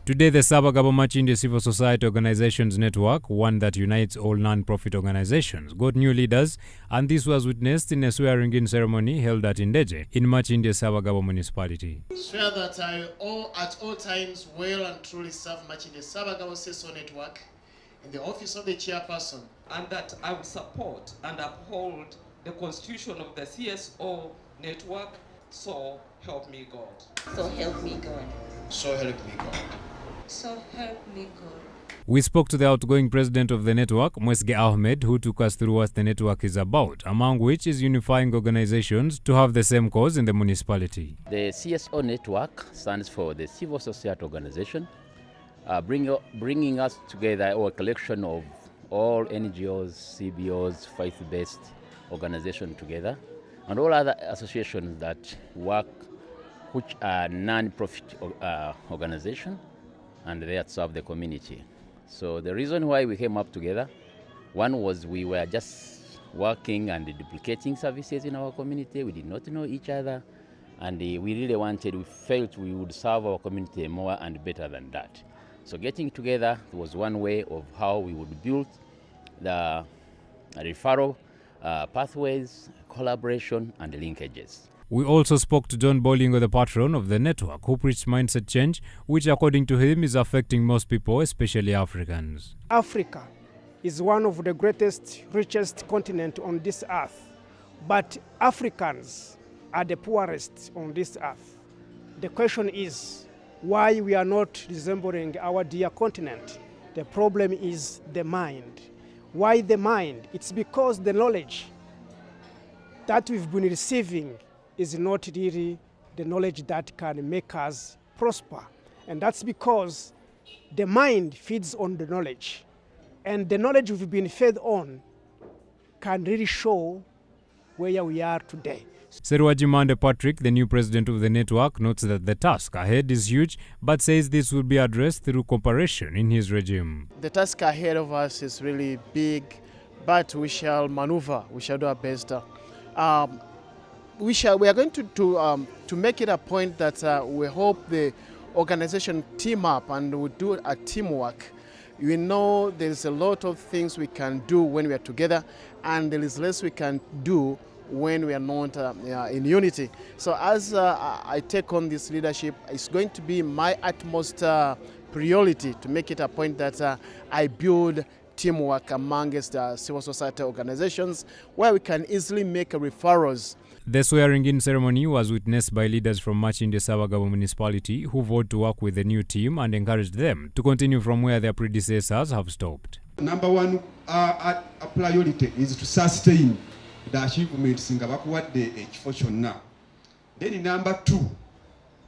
Today, the Ssabagabo Makindye Civil Society Organizations Network, one that unites all non-profit organizations, got new leaders, and this was witnessed in a swearing-in ceremony held at Ndejje in Makindye Ssabagabo Municipality. Swear that I at all times will and truly serve Makindye Ssabagabo CSO Network in the office of the chairperson, and that I will support and uphold the constitution of the CSO Network. So help me God. So help me God. So help me God. So help me God. We spoke to the outgoing president of the network, Ndejje Ahmed, who took us through what the network is about, among which is unifying organizations to have the same cause in the municipality. The CSO Network stands for the Civil Society Organization, bringing us together, or a collection of all NGOs, CBOs, faith-based organizations together, and all other associations that work, which are non-profit organizations, and they serve the community. So the reason why we came up together, one was we were just working and duplicating services in our community. We did not know each other, and we felt we would serve our community more and better than that. So getting together was one way of how we would build the referral pathways, collaboration, and linkages. We also spoke to John Bolingo, the patron of the network, who preached mindset change, which according to him is affecting most people, especially Africans. Africa is one of the greatest, richest continents on this earth, but Africans are the poorest on this earth. The question is why we are not resembling our dear continent. The problem is the mind. Why the mind? It's because the knowledge that we've been receiving is not really the knowledge that can make us prosper. And that's because the mind feeds on the knowledge. And the knowledge we've been fed on can really show where we are today. Serwajimande Patrick, the new president of the network, notes that the task ahead is huge, but says this will be addressed through cooperation in his regime. The task ahead of us is really big, but we shall maneuver, we shall do our best. We are going to make it a point that we hope the organization team up and we do a teamwork. You know, there's a lot of things we can do when we are together, and there is less we can do when we are not in unity. So as I take on this leadership, it's going to be my utmost priority to make it a point that I build teamwork amongst civil society organizations where we can easily make referrals. The swearing-in ceremony was witnessed by leaders from Makindye Ssabagabo Municipality who vowed to work with the new team and encouraged them to continue from where their predecessors have stopped. Number one, a priority is to sustain the achievements in the age now. Then number two,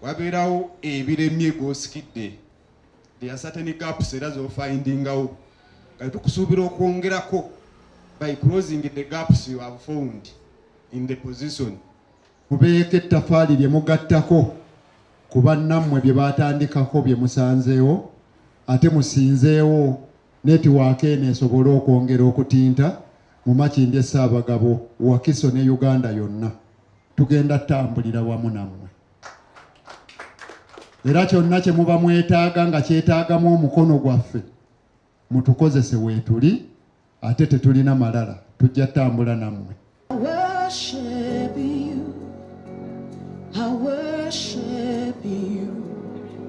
waberawo ebiremye gosikidde. There are certain gaps that are finding out. Tukusubira okwongerako by closing the gaps you have found in the position. Kubeeko ettaffaali lye mugattako ku bannammwe bye baatandikako bye musanzeewo, ate musinzeewo netiwaaka eno esobole okwongera okutinta mu Makindye Ssabagabo, Wakiso ne Uganda yonna. Tugenda tambulira wamu nammwe. Era kyonna kye muba mwetaaga nga kyetaagamu omukono gwaffe, mutukozese weetuli, ate tetulina malala, tujja tambula nammwe. I worship you. I worship you.